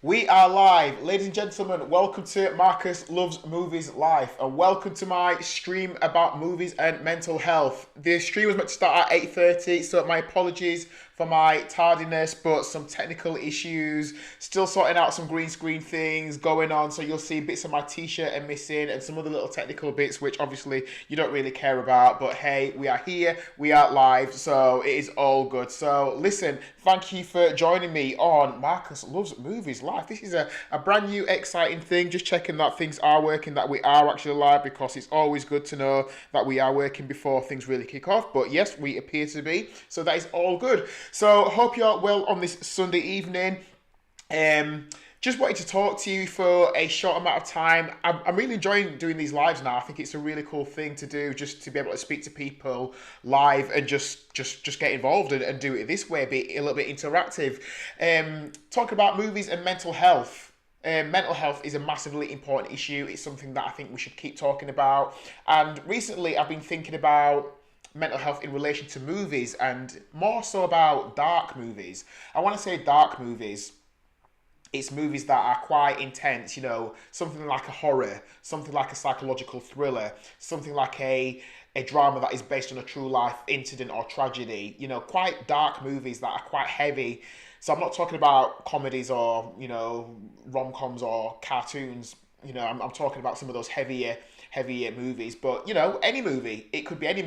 We are live, ladies and gentlemen. Welcome to Marcus Loves Movies Live, and welcome to my stream about movies and mental health. The stream was meant to start at 8:30, so my apologies for my tardiness, but some technical issues. Still sorting out some green screen things going on, so you'll see bits of my t-shirt are missing and some other little technical bits, which obviously you don't really care about. But hey, we are here, we are live, so it is all good. So listen, thank you for joining me on Marcus Loves Movies Live. This is a brand new exciting thing, just checking that things are working, that we are actually live, because it's always good to know that we are working before things really kick off. But yes, we appear to be, so that is all good. So hope you're well on this Sunday evening. Just wanted to talk to you for a short amount of time. I'm really enjoying doing these lives now. I think it's a really cool thing to do, just to be able to speak to people live and just get involved and do it this way, be a little bit interactive. Talk about movies and mental health. Mental health is a massively important issue. It's something that I think we should keep talking about. And recently I've been thinking about mental health in relation to movies, and more so about dark movies. I want to say dark movies. It's movies that are quite intense, something like a horror, something like a psychological thriller, something like a drama that is based on a true life incident or tragedy, quite dark movies that are quite heavy. So I'm not talking about comedies or, rom-coms or cartoons. I'm talking about some of those heavier movies, but any movie, it could be any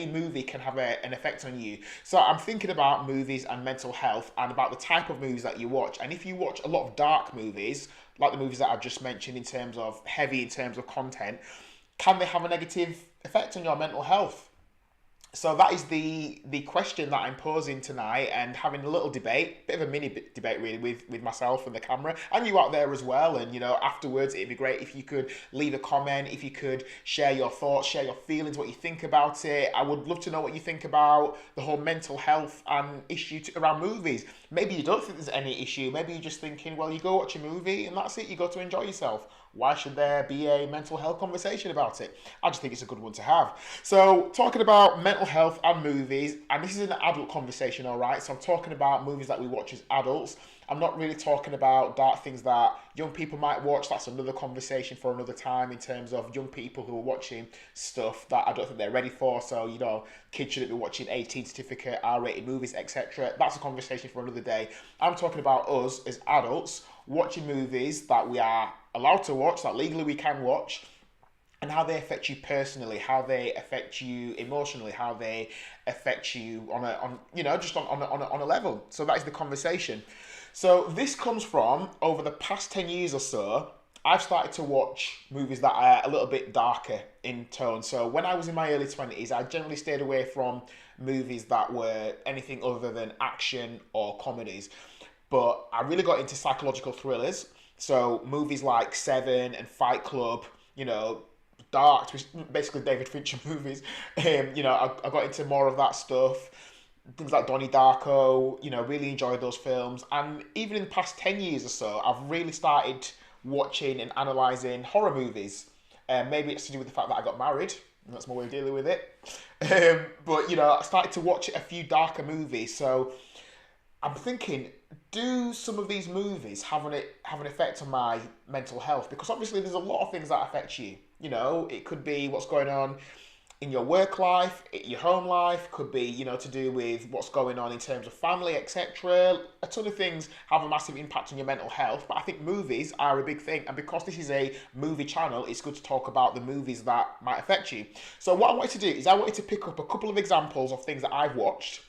movie can have an effect on you. So I'm thinking about movies and mental health, and about the type of movies that you watch. And if you watch a lot of dark movies, like the movies that I've just mentioned, in terms of heavy, in terms of content, can they have a negative effect on your mental health? So that is the question that I'm posing tonight, and having a little debate, bit of a mini debate really, with myself and the camera, and you out there as well. And afterwards, it'd be great if you could leave a comment, if you could share your thoughts, share your feelings, what you think about it. I would love to know what you think about the whole mental health and issue around movies. Maybe you don't think there's any issue. Maybe you're just thinking, well, you go watch a movie and that's it. You go to enjoy yourself. Why should there be a mental health conversation about it? I just think it's a good one to have. So, talking about mental health and movies, and this is an adult conversation, all right? So I'm talking about movies that we watch as adults. I'm not really talking about dark things that young people might watch. That's another conversation for another time, in terms of young people who are watching stuff that I don't think they're ready for. So, kids shouldn't be watching 18 certificate, R-rated movies, etc. That's a conversation for another day. I'm talking about us as adults watching movies that we are allowed to watch, that legally we can watch, and how they affect you personally, how they affect you emotionally, how they affect you on a level. So that is the conversation. So this comes from, over the past 10 years or so, I've started to watch movies that are a little bit darker in tone. So when I was in my early 20s, I generally stayed away from movies that were anything other than action or comedies. But I really got into psychological thrillers. So movies like Seven and Fight Club, dark, which basically David Fincher movies. I got into more of that stuff. Things like Donnie Darko, really enjoyed those films. And even in the past 10 years or so, I've really started watching and analysing horror movies. Maybe it's to do with the fact that I got married. And that's my way of dealing with it. But I started to watch a few darker movies. So I'm thinking, do some of these movies have an effect on my mental health? Because obviously there's a lot of things that affect you. It could be what's going on in your work life, your home life, could be, to do with what's going on in terms of family, etc. A ton of things have a massive impact on your mental health, but I think movies are a big thing. And because this is a movie channel, it's good to talk about the movies that might affect you. So what I wanted to do is I wanted to pick up a couple of examples of things that I've watched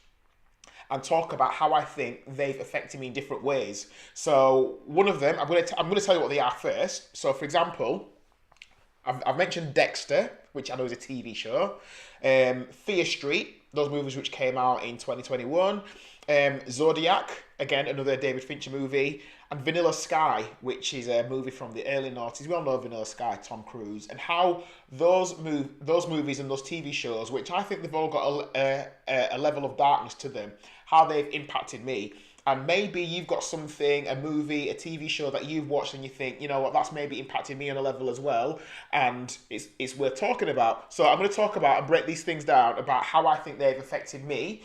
and talk about how I think they've affected me in different ways. So one of them, I'm going to tell you what they are first. So for example, I've mentioned Dexter, which I know is a TV show. Fear Street, those movies which came out in 2021. Zodiac, again, another David Fincher movie. And Vanilla Sky, which is a movie from the early 90s. We all know Vanilla Sky, Tom Cruise. And how those movies and those TV shows, which I think they've all got a level of darkness to them, how they've impacted me. And maybe you've got something, a movie, a TV show that you've watched and you think, you know what, that's maybe impacted me on a level as well. And it's worth talking about. So I'm going to talk about and break these things down about how I think they've affected me.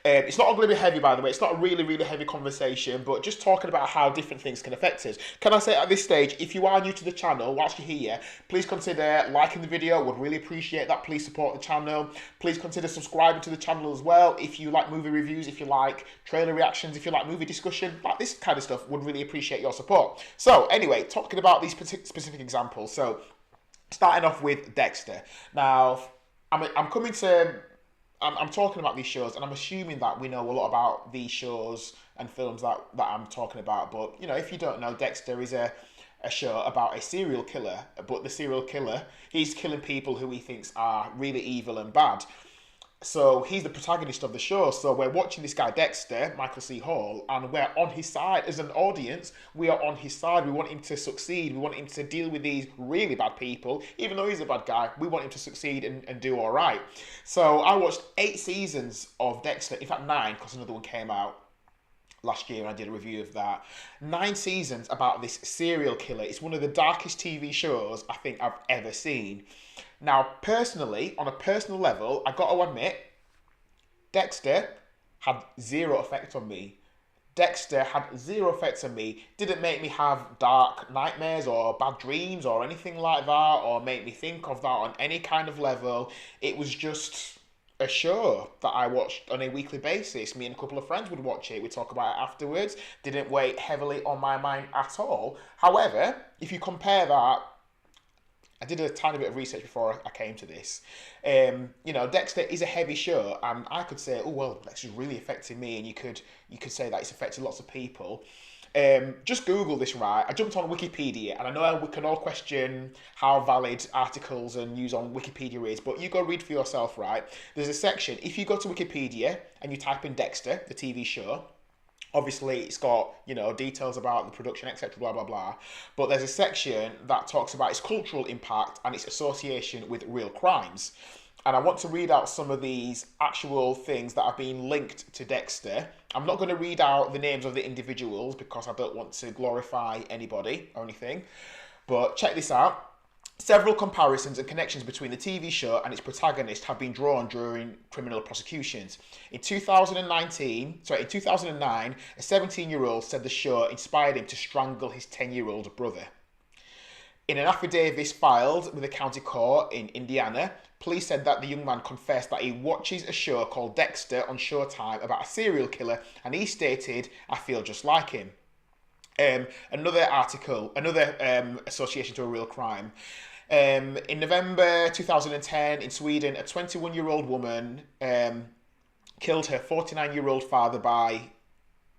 It's not going to be heavy, by the way. It's not a really, really heavy conversation, but just talking about how different things can affect us. Can I say at this stage, if you are new to the channel, whilst you're here, please consider liking the video. Would really appreciate that. Please support the channel. Please consider subscribing to the channel as well. If you like movie reviews, if you like trailer reactions, if you like movie discussion, like this kind of stuff, would really appreciate your support. So anyway, talking about these specific examples. So starting off with Dexter. Now, I'm coming to... I'm talking about these shows, and I'm assuming that we know a lot about these shows and films that I'm talking about. But, you know, if you don't know, Dexter is a show about a serial killer. But the serial killer, he's killing people who he thinks are really evil and bad. So he's the protagonist of the show. So we're watching this guy Dexter, Michael C. Hall, and we're on his side. As an audience, we are on his side. We want him to succeed. We want him to deal with these really bad people. Even though he's a bad guy, we want him to succeed and do all right. So I watched 8 seasons of Dexter. In fact, 9, because another one came out last year and I did a review of that. 9 seasons about this serial killer. It's one of the darkest TV shows I think I've ever seen. Now, personally, on a personal level, I got to admit, Dexter had zero effect on me. Dexter had zero effect on me. Didn't make me have dark nightmares or bad dreams or anything like that, or make me think of that on any kind of level. It was just a show that I watched on a weekly basis. Me and a couple of friends would watch it. We'd talk about it afterwards. Didn't weigh heavily on my mind at all. However, if you compare that, I did a tiny bit of research before I came to this. You know, Dexter is a heavy show, and I could say, oh well, Dexter's really affected me, and you could say that it's affected lots of people. Just Google this, right? I jumped on Wikipedia, and I know we can all question how valid articles and news on Wikipedia is, but you go read for yourself, right? There's a section, if you go to Wikipedia and you type in Dexter, the TV show, obviously, it's got, you know, details about the production, etc., blah, blah, blah. But there's a section that talks about its cultural impact and its association with real crimes. And I want to read out some of these actual things that have been linked to Dexter. I'm not going to read out the names of the individuals because I don't want to glorify anybody or anything. But check this out. Several comparisons and connections between the TV show and its protagonist have been drawn during criminal prosecutions. In 2009, a 17-year-old said the show inspired him to strangle his 10-year-old brother. In an affidavit filed with the county court in Indiana, police said that the young man confessed that he watches a show called Dexter on Showtime about a serial killer, and he stated, "I feel just like him." Another article, association to a real crime. In November 2010, in Sweden, a 21-year-old woman killed her 49-year-old father by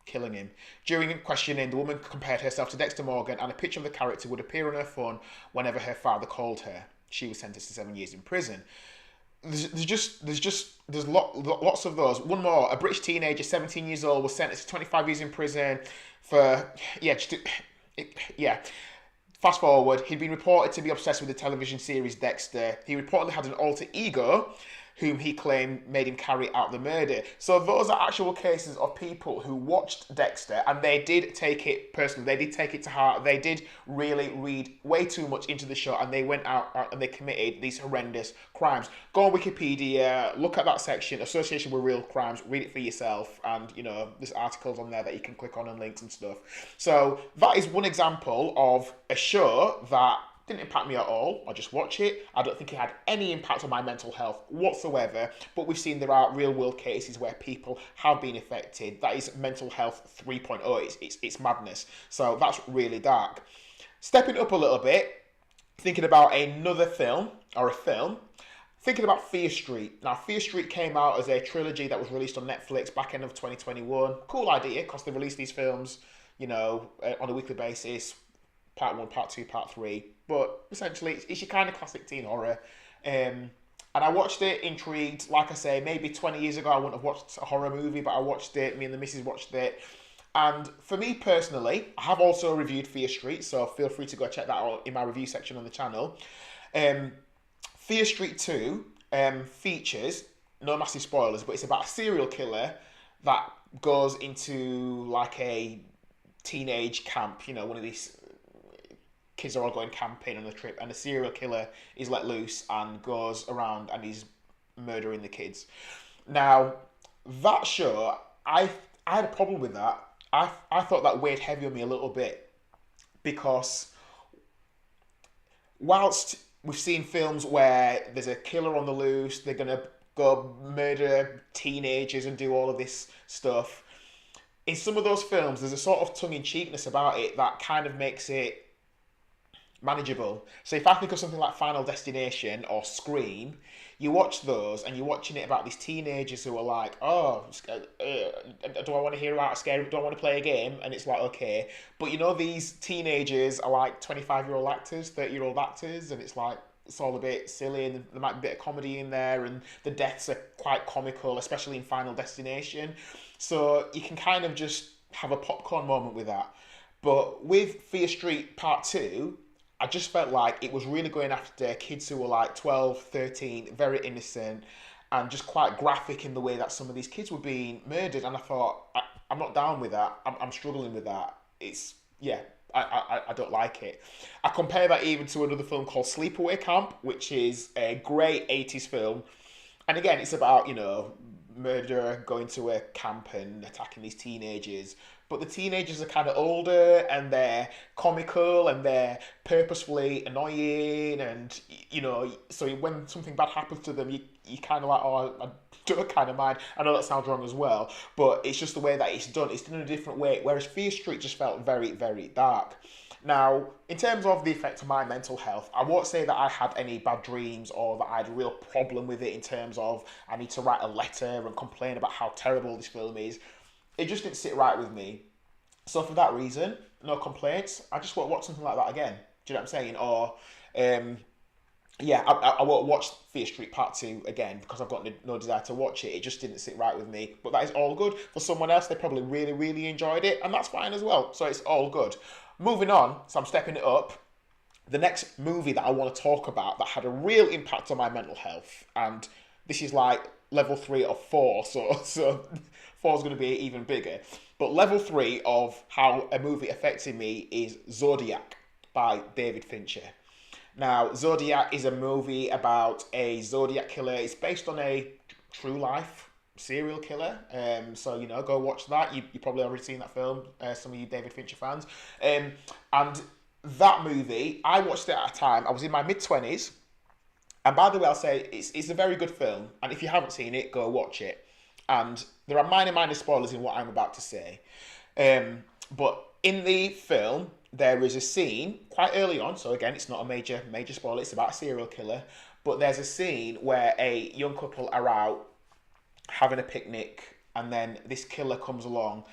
killing him. During questioning, the woman compared herself to Dexter Morgan, and a picture of the character would appear on her phone whenever her father called her. She was sentenced to 7 years in prison. There's lots of those. One more. A British teenager, 17 years old, was sentenced to 25 years in prison for Fast forward, he'd been reported to be obsessed with the television series Dexter. He reportedly had an alter ego whom he claimed made him carry out the murder. So those are actual cases of people who watched Dexter, and they did take it personally. They did take it to heart. They did really read way too much into the show, and they went out and they committed these horrendous crimes. Go on Wikipedia, look at that section, association with real crimes, read it for yourself, and, you know, there's articles on there that you can click on and links and stuff. So that is one example of a show that didn't impact me at all. I just watch it. I don't think it had any impact on my mental health whatsoever. But we've seen there are real world cases where people have been affected. That is mental health 3.0. It's madness. So that's really dark. Stepping up a little bit, thinking about another film, thinking about Fear Street. Now, Fear Street came out as a trilogy that was released on Netflix back end of 2021. Cool idea, because they release these films, you know, on a weekly basis. Part 1, Part 2, Part 3. But essentially, it's your kind of classic teen horror. And I watched it, intrigued. Like I say, maybe 20 years ago, I wouldn't have watched a horror movie, but I watched it. Me and the missus watched it. And for me personally, I have also reviewed Fear Street, so feel free to go check that out in my review section on the channel. Fear Street 2 features, no massive spoilers, but it's about a serial killer that goes into like a teenage camp, one of these kids are all going camping on a trip, and a serial killer is let loose and goes around and he's murdering the kids. Now, that show, I had a problem with that. I thought that weighed heavy on me a little bit because whilst we've seen films where there's a killer on the loose, they're gonna go murder teenagers and do all of this stuff. In some of those films, there's a sort of tongue-in-cheekness about it that kind of makes it manageable. So if I think of something like Final Destination or Scream, you watch those and you're watching it about these teenagers who are like, oh, do I want to hear about a scary, do I want to play a game? And it's like, okay. But these teenagers are like 25-year-old actors, 30-year-old actors, and it's like, it's all a bit silly, and there might be a bit of comedy in there, and the deaths are quite comical, especially in Final Destination. So you can kind of just have a popcorn moment with that. But with Fear Street Part 2, I just felt like it was really going after kids who were like 12, 13, very innocent, and just quite graphic in the way that some of these kids were being murdered. And I thought, I'm not down with that. I'm struggling with that. I don't like it. I compare that even to another film called Sleepaway Camp, which is a great 80s film. And again, it's about, murderer going to a camp and attacking these teenagers. But the teenagers are kind of older and they're comical and they're purposefully annoying, and so when something bad happens to them, you kind of like, oh, I don't kind of mind. I know that sounds wrong as well, but it's just the way that it's done. It's done in a different way. Whereas Fear Street just felt very, very dark. Now, in terms of the effect on my mental health, I won't say that I had any bad dreams or that I had a real problem with it in terms of I need to write a letter and complain about how terrible this film is. It just didn't sit right with me. So for that reason, no complaints. I just won't watch something like that again. Do you know what I'm saying? Or, I won't watch Fear Street Part 2 again because I've got no desire to watch it. It just didn't sit right with me. But that is all good. For someone else, they probably really, really enjoyed it, and that's fine as well. So it's all good. Moving on, so I'm stepping it up. The next movie that I want to talk about that had a real impact on my mental health, and this is like level 3 of 4, so 4 is going to be even bigger. But level 3 of how a movie affected me is Zodiac by David Fincher. Now, Zodiac is a movie about a Zodiac killer. It's based on a true life serial killer. So go watch that. You probably already seen that film. Some of you David Fincher fans. And that movie, I watched it at a time. I was in my mid-20s. And by the way, I'll say it's a very good film. And if you haven't seen it, go watch it. And there are minor spoilers in what I'm about to say. But in the film, there is a scene quite early on. So again, it's not a major spoiler. It's about a serial killer. But there's a scene where a young couple are out having a picnic, and then this killer comes along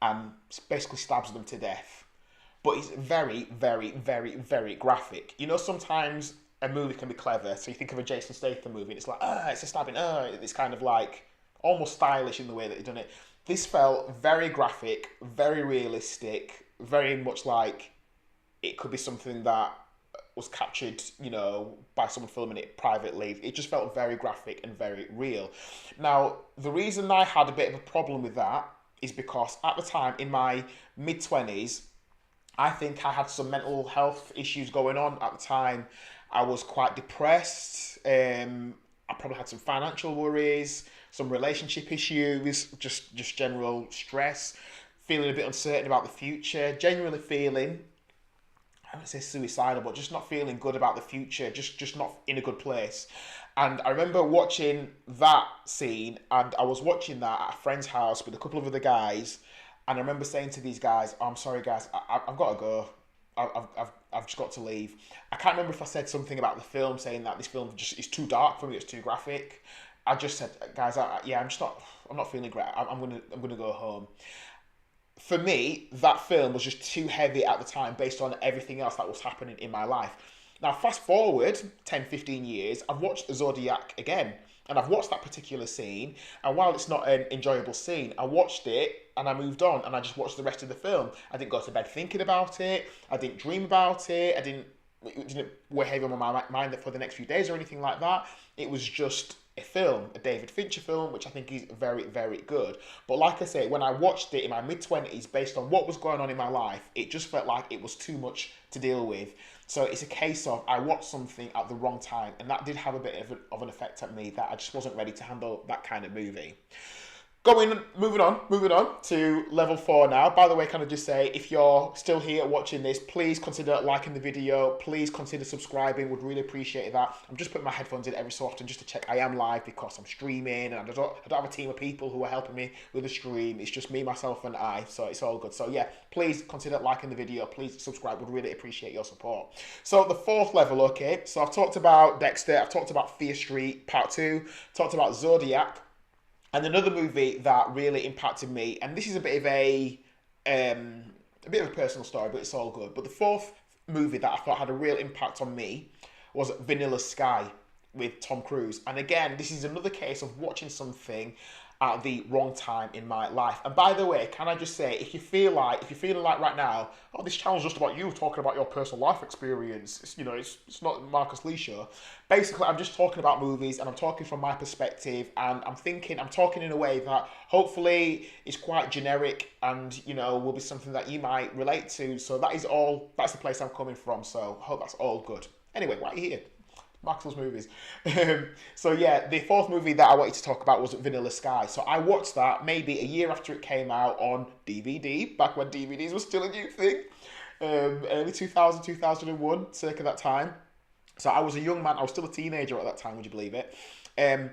and basically stabs them to death. But it's very, very, very, very graphic. Sometimes a movie can be clever. So you think of a Jason Statham movie, and it's like, it's a stabbing. It's kind of like almost stylish in the way that they've done it. This felt very graphic, very realistic, very much like it could be something that was captured, by someone filming it privately. It just felt very graphic and very real. Now, the reason I had a bit of a problem with that is because at the time, in my mid-20s, I think I had some mental health issues going on at the time. I was quite depressed. I probably had some financial worries, some relationship issues, just general stress, feeling a bit uncertain about the future, genuinely feeling, I wouldn't say suicidal, but just not feeling good about the future, just not in a good place. And I remember watching that scene, and I was watching that at a friend's house with a couple of other guys, and I remember saying to these guys, I'm sorry guys, I've got to go. I've just got to leave. I can't remember if I said something about the film, saying that this film just is too dark for me, it's too graphic. I just said, guys, I'm not feeling great. I'm gonna go home. For me, that film was just too heavy at the time based on everything else that was happening in my life. Now, fast forward 10, 15 years, I've watched Zodiac again, and I've watched that particular scene, and while it's not an enjoyable scene, I watched it and I moved on, and I just watched the rest of the film. I didn't go to bed thinking about it, I didn't dream about it, it didn't weigh heavy on my mind for the next few days or anything like that. It was just a film, a David Fincher film, which I think is very, very good. But like I say, when I watched it in my mid-20s, based on what was going on in my life, it just felt like it was too much to deal with. So it's a case of I watched something at the wrong time, and that did have a bit of an effect at me, that I just wasn't ready to handle that kind of movie. Moving on to level 4 now. By the way, can I just say, if you're still here watching this, please consider liking the video. Please consider subscribing. Would really appreciate that. I'm just putting my headphones in every so often just to check I am live, because I'm streaming and I don't have a team of people who are helping me with the stream. It's just me, myself, and I. So it's all good. So yeah, please consider liking the video. Please subscribe. Would really appreciate your support. So the 4th level, okay. So I've talked about Dexter. I've talked about Fear Street Part 2. Talked about Zodiac. And another movie that really impacted me, and this is a bit of a personal story, but it's all good. But the 4th movie that I thought had a real impact on me was Vanilla Sky with Tom Cruise. And again, this is another case of watching something at the wrong time in my life. And by the way, can I just say, if you're feeling like right now, oh, this channel's just about you talking about your personal life experience, it's not Marcus Lee show. Basically, I'm just talking about movies, and I'm talking from my perspective, and I'm talking in a way that hopefully is quite generic, and will be something that you might relate to. So that's the place I'm coming from. So I hope that's all good. Anyway, why are you here? Maxwell's movies. So yeah, the 4th movie that I wanted to talk about was Vanilla Sky. So I watched that maybe a year after it came out on DVD, back when DVDs was still a new thing. Early 2000, 2001, circa that time. So I was a young man, I was still a teenager at that time, would you believe it? And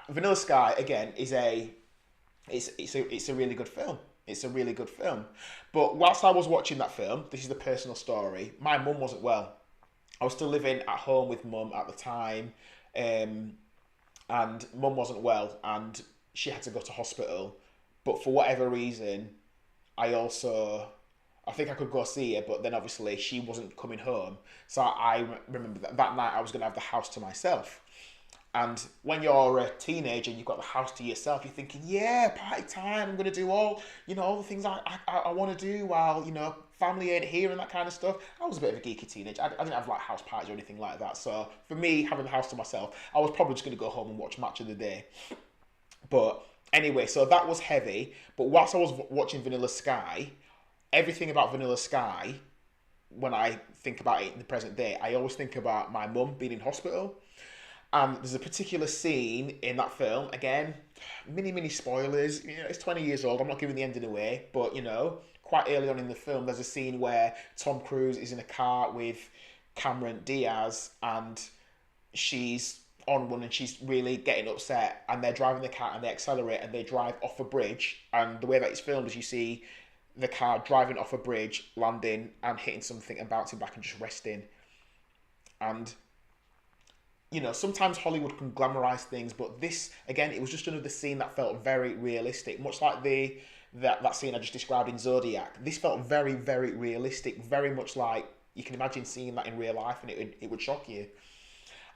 Vanilla Sky, again, it's a really good film. It's a really good film. But whilst I was watching that film, this is the personal story, my mum wasn't well. I was still living at home with mum at the time, and mum wasn't well, and she had to go to hospital. But for whatever reason, I think I could go see her, but then obviously she wasn't coming home. So I remember that night I was going to have the house to myself. And when you're a teenager and you've got the house to yourself, you're thinking, yeah, party time, I'm going to do all the things I want to do while, family ain't here and that kind of stuff. I was a bit of a geeky teenager. I didn't have like house parties or anything like that. So for me, having the house to myself, I was probably just going to go home and watch Match of the Day. But anyway, so that was heavy. But whilst I was watching Vanilla Sky, everything about Vanilla Sky, when I think about it in the present day, I always think about my mum being in hospital. There's a particular scene in that film, again, mini spoilers, it's 20 years old, I'm not giving the ending away, but quite early on in the film, there's a scene where Tom Cruise is in a car with Cameron Diaz, and she's on one and she's really getting upset, and they're driving the car and they accelerate and they drive off a bridge, and the way that it's filmed is you see the car driving off a bridge, landing and hitting something and bouncing back and just resting. And sometimes Hollywood can glamorize things, but this, again, it was just another scene that felt very realistic, much like that scene I just described in Zodiac. This felt very, very realistic, very much like you can imagine seeing that in real life, and it would shock you.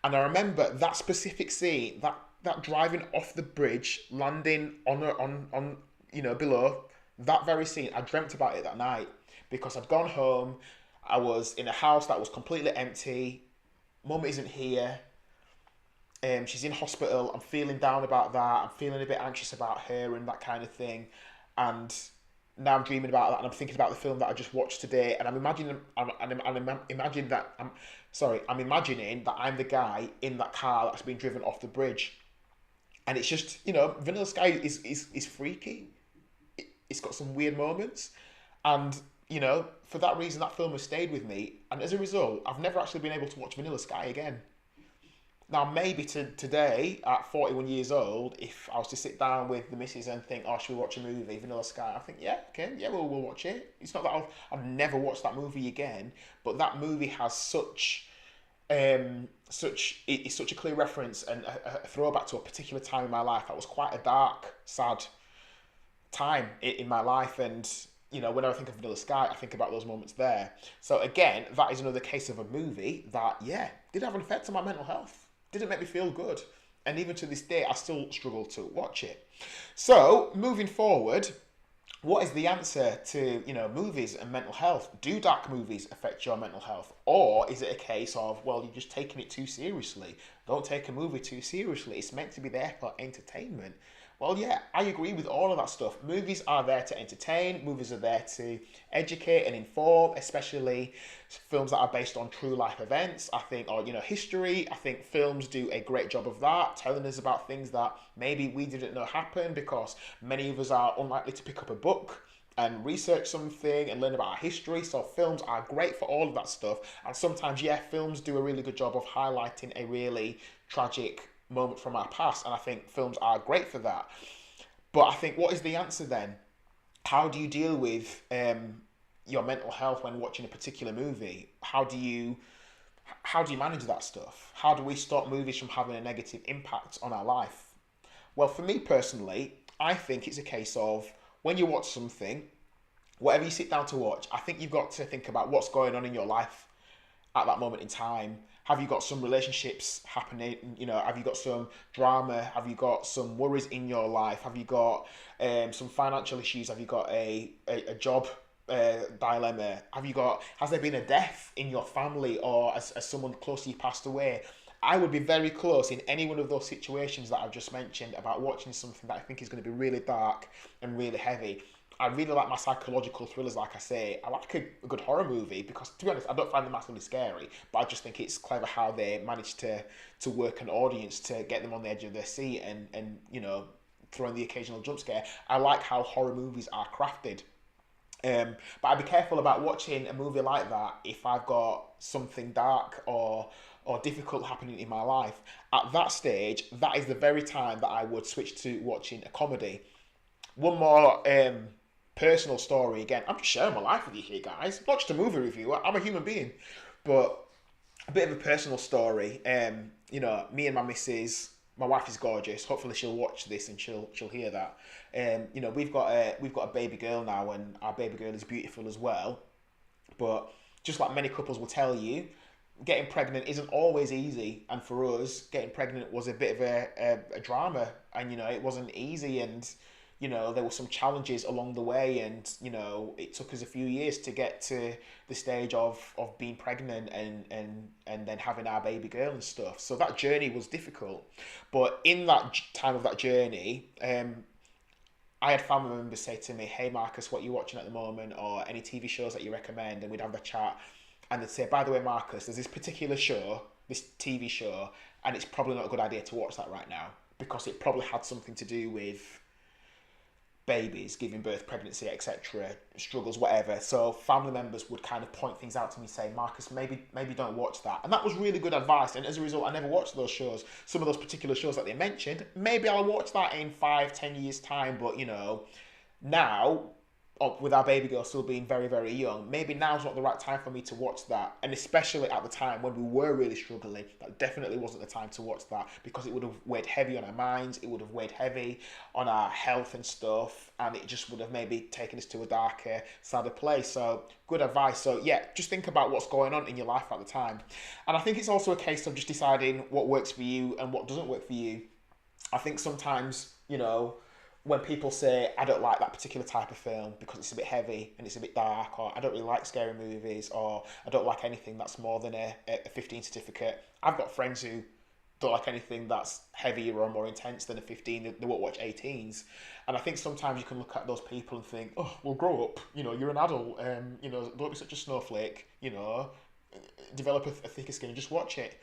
And I remember that specific scene, that driving off the bridge, landing on below, that very scene, I dreamt about it that night, because I'd gone home, I was in a house that was completely empty, mum isn't here, she's in hospital, I'm feeling down about that, I'm feeling a bit anxious about her and that kind of thing, and now I'm dreaming about that, and I'm thinking about the film that I just watched today, and I'm imagining that I'm the guy in that car that's been driven off the bridge, and it's just, Vanilla Sky is freaky, it's got some weird moments, and for that reason that film has stayed with me, and as a result I've never actually been able to watch Vanilla Sky again. Now, maybe today, at 41 years old, if I was to sit down with the missus and think, oh, should we watch a movie, Vanilla Sky? I think, yeah, okay, yeah, we'll watch it. It's not that I've never watched that movie again, but that movie has it's such a clear reference and a throwback to a particular time in my life that was quite a dark, sad time in my life, and when I think of Vanilla Sky, I think about those moments there. So again, that is another case of a movie that, yeah, did have an effect on my mental health. Didn't make me feel good. And even to this day, I still struggle to watch it. So, moving forward, what is the answer to, movies and mental health? Do dark movies affect your mental health? Or is it a case of, well, you're just taking it too seriously? Don't take a movie too seriously. It's meant to be there for entertainment. Well, yeah, I agree with all of that stuff. Movies are there to entertain. Movies are there to educate and inform, especially films that are based on true life events. I think, or history. I think films do a great job of that, telling us about things that maybe we didn't know happened, because many of us are unlikely to pick up a book and research something and learn about our history. So films are great for all of that stuff. And sometimes, yeah, films do a really good job of highlighting a really tragic moment from our past, and I think films are great for that. But I think, what is the answer then? How do you deal with your mental health when watching a particular movie? How do you manage that stuff? How do we stop movies from having a negative impact on our life? Well, for me personally, I think it's a case of, when you watch something, whatever you sit down to watch, I think you've got to think about what's going on in your life at that moment in time. Have you got some relationships happening? Have you got some drama? Have you got some worries in your life? Have you got some financial issues? Have you got a job dilemma? Has there been a death in your family, or has someone close to you passed away? I would be very close in any one of those situations that I've just mentioned about watching something that I think is going to be really dark and really heavy. I really like my psychological thrillers, like I say. I like a good horror movie because, to be honest, I don't find them massively scary, but I just think it's clever how they manage to work an audience to get them on the edge of their seat and throw in the occasional jump scare. I like how horror movies are crafted. But I'd be careful about watching a movie like that if I've got something dark or difficult happening in my life. At that stage, that is the very time that I would switch to watching a comedy. One more personal story. Again, I'm just sharing my life with you here, guys. I'm not just a movie reviewer. I'm a human being. But a bit of a personal story. Me and my missus, my wife is gorgeous. Hopefully she'll watch this and she'll hear that. We've got a baby girl now, and our baby girl is beautiful as well. But just like many couples will tell you, getting pregnant isn't always easy. And for us, getting pregnant was a bit of a drama, and it wasn't easy, and there were some challenges along the way, and it took us a few years to get to the stage of being pregnant and then having our baby girl and stuff. So that journey was difficult, but in that time of that journey, I had family members say to me, "Hey Marcus, what are you watching at the moment, or any TV shows that you recommend?" And we'd have the chat, and they'd say, "By the way, Marcus, there's this particular show, this TV show, and it's probably not a good idea to watch that right now because it probably had something to do with babies, giving birth, pregnancy, etc., struggles, whatever." So family members would kind of point things out to me, saying, "Marcus, maybe don't watch that." And that was really good advice. And as a result, I never watched those shows. Some of those particular shows that they mentioned, maybe I'll watch that in 5-10 years time. But now, with our baby girl still being very, very young, maybe now's not the right time for me to watch that. And especially at the time when we were really struggling, that definitely wasn't the time to watch that, because it would have weighed heavy on our minds, it would have weighed heavy on our health and stuff, and it just would have maybe taken us to a darker, sadder place. So good advice. So yeah, just think about what's going on in your life at the time. And I think it's also a case of just deciding what works for you and what doesn't work for you. I think sometimes, when people say, "I don't like that particular type of film because it's a bit heavy and it's a bit dark," or "I don't really like scary movies," or "I don't like anything that's more than a 15 certificate." I've got friends who don't like anything that's heavier or more intense than a 15. They won't watch 18s. And I think sometimes you can look at those people and think, "Oh, well, grow up. You're an adult. Don't be such a snowflake. Develop a thicker skin and just watch it."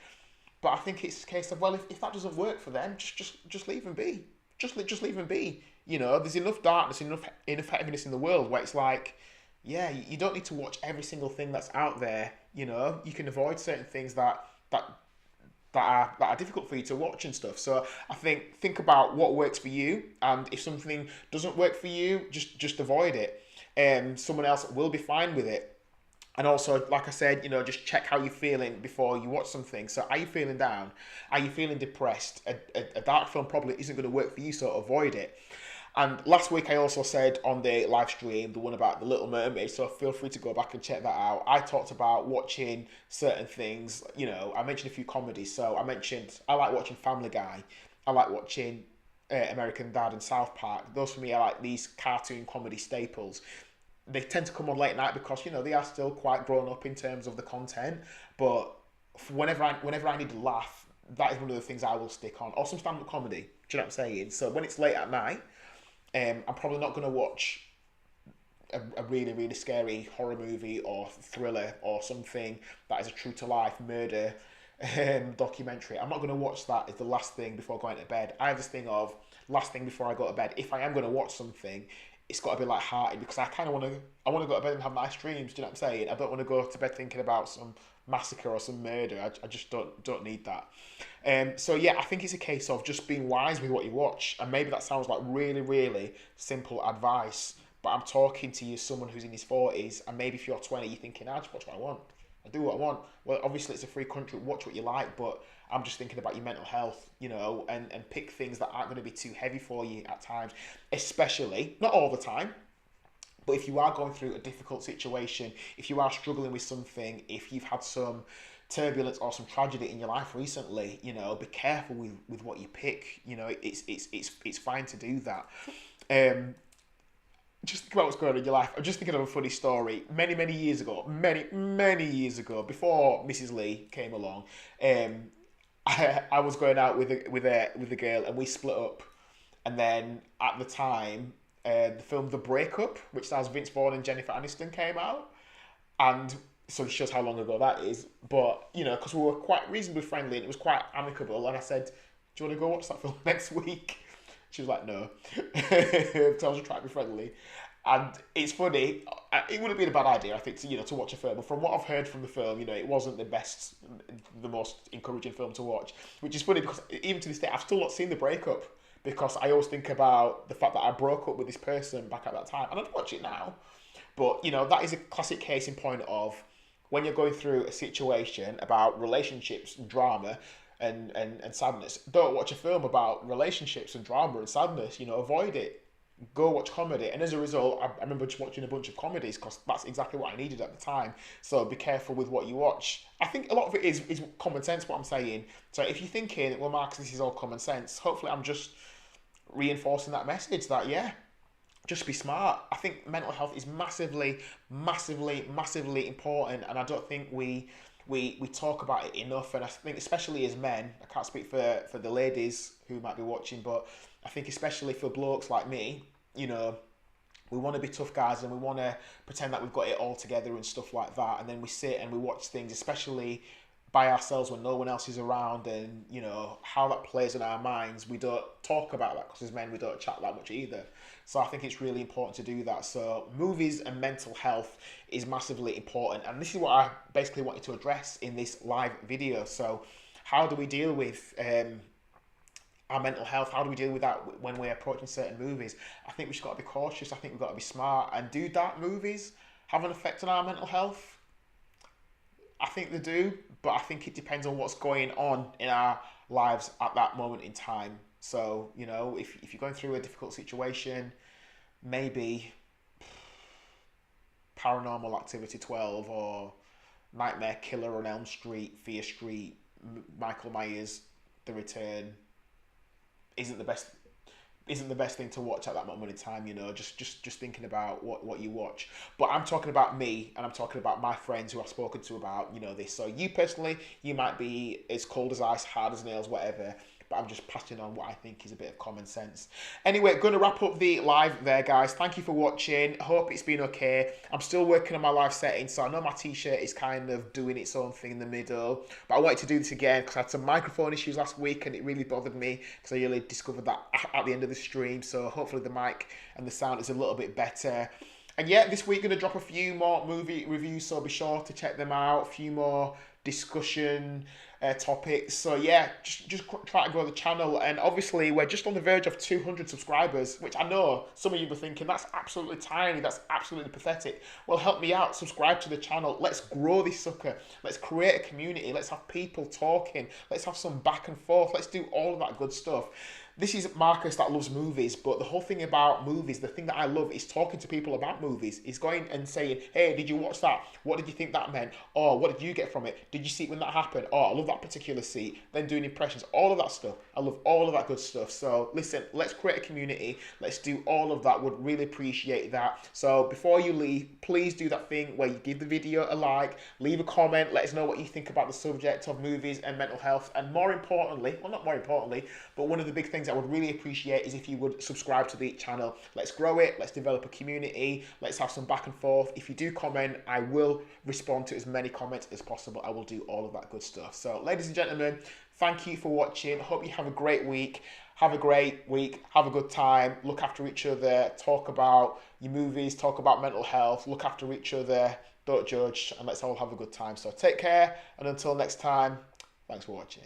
But I think it's a case of, well, if that doesn't work for them, just leave them be. Just leave them be. There's enough darkness, enough heaviness in the world where it's like, yeah, you don't need to watch every single thing that's out there. You can avoid certain things that are difficult for you to watch and stuff. So I think about what works for you, and if something doesn't work for you, just avoid it. Someone else will be fine with it. And also, like I said, just check how you're feeling before you watch something. So are you feeling down? Are you feeling depressed? A dark film probably isn't going to work for you, so avoid it. And last week I also said on the live stream, the one about The Little Mermaid, so feel free to go back and check that out. I talked about watching certain things. I mentioned a few comedies. So I mentioned I like watching Family Guy. I like watching American Dad and South Park. Those for me are like these cartoon comedy staples. They tend to come on late night because they are still quite grown up in terms of the content. But whenever I need to laugh, that is one of the things I will stick on. Or some stand up comedy. Do you know what I'm saying? So when it's late at night, I'm probably not going to watch a really, really scary horror movie or thriller or something that is a true to life murder documentary. I'm not going to watch that as the last thing before going to bed. I have this thing of last thing before I go to bed. If I am going to watch something, it's got to be light-hearted because I kind of want to go to bed and have nice dreams. Do you know what I'm saying? I don't want to go to bed thinking about some massacre or some murder. I just don't need that. So yeah, I think it's a case of just being wise with what you watch, and maybe that sounds like really, really simple advice, but I'm talking to you, someone who's in his 40s, and maybe if you're 20, you're thinking, I just watch what I want. I do what I want. Well, obviously it's a free country, watch what you like, but I'm just thinking about your mental health, and pick things that aren't going to be too heavy for you at times, especially, not all the time, but if you are going through a difficult situation, if you are struggling with something, if you've had some turbulence or some tragedy in your life recently, be careful with what you pick. It's fine to do that. Just think about what's going on in your life. I'm just thinking of a funny story. Many years ago, many years ago, before Mrs. Lee came along, I was going out with a girl, and we split up. And then at the time, the film The Breakup, which stars Vince Vaughn and Jennifer Aniston, came out, and so it shows how long ago that is. But because we were quite reasonably friendly and it was quite amicable, and I said, "Do you want to go watch that film next week?" She was like, "No," because I was trying to be friendly. And it's funny. It would have been a bad idea, I think, to watch a film. But from what I've heard from the film, it wasn't the most encouraging film to watch. Which is funny because even to this day, I've still not seen The Breakup because I always think about the fact that I broke up with this person back at that time, and I'd watch it now. But that is a classic case in point of when you're going through a situation about relationships and drama and sadness. Don't watch a film about relationships and drama and sadness. Avoid it. Go watch comedy. And as a result, I remember just watching a bunch of comedies because that's exactly what I needed at the time. So be careful with what you watch. I think a lot of it is common sense, what I'm saying. So if you're thinking, well, Marcus, this is all common sense, hopefully I'm just reinforcing that message that, yeah, just be smart. I think mental health is massively, massively, massively important, and I don't think we talk about it enough. And I think especially as men, I can't speak for the ladies who might be watching, but I think especially for blokes like me, we want to be tough guys and we want to pretend that we've got it all together and stuff like that, and then we sit and we watch things, especially by ourselves when no one else is around, and how that plays in our minds. We don't talk about that because as men we don't chat that much either. So I think it's really important to do that. So movies and mental health is massively important, and this is what I basically wanted to address in this live video. So how do we deal with our mental health? How do we deal with that when we're approaching certain movies? I think we just got to be cautious. I think we've got to be smart. And do dark movies have an effect on our mental health? I think they do, but I think it depends on what's going on in our lives at that moment in time. So, if you're going through a difficult situation, maybe Paranormal Activity 12 or Nightmare Killer on Elm Street, Fear Street, Michael Myers, The Return isn't the best thing to watch at that moment in time. Just thinking about what you watch. But I'm talking about me, and I'm talking about my friends who I've spoken to about this. So you personally, you might be as cold as ice, hard as nails, whatever, but I'm just passing on what I think is a bit of common sense. Anyway, going to wrap up the live there, guys. Thank you for watching. Hope it's been okay. I'm still working on my live setting, so I know my t-shirt is kind of doing its own thing in the middle, but I wanted to do this again because I had some microphone issues last week and it really bothered me because I really discovered that at the end of the stream. So hopefully the mic and the sound is a little bit better. And yeah, this week going to drop a few more movie reviews, so be sure to check them out. A few more discussion topics. So yeah, just try to grow the channel. And obviously we're just on the verge of 200 subscribers, which I know some of you were thinking that's absolutely tiny, that's absolutely pathetic. Well, help me out, subscribe to the channel. Let's grow this sucker. Let's create a community. Let's have people talking. Let's have some back and forth. Let's do all of that good stuff. this is Marcus that loves movies, but the whole thing about movies, the thing that I love is talking to people about movies. Is going and saying, hey, did you watch that? What did you think that meant? Or what did you get from it? Did you see it when that happened? Oh, I love that particular scene. Then doing impressions, all of that stuff. I love all of that good stuff. So listen, let's create a community. Let's do all of that. Would really appreciate that. So before you leave, please do that thing where you give the video a like, leave a comment, let us know what you think about the subject of movies and mental health. And more importantly, well, not more importantly, but one of the big things I would really appreciate is if you would subscribe to the channel. Let's grow it. Let's develop a community. Let's have some back and forth. If you do comment, I will respond to as many comments as possible. I will do all of that good stuff. So ladies and gentlemen, thank you for watching. Hope you have a great week. Have a great week. Have a good time. Look after each other. Talk about your movies. Talk about mental health. Look after each other. Don't judge. And let's all have a good time. So take care. And until next time, thanks for watching.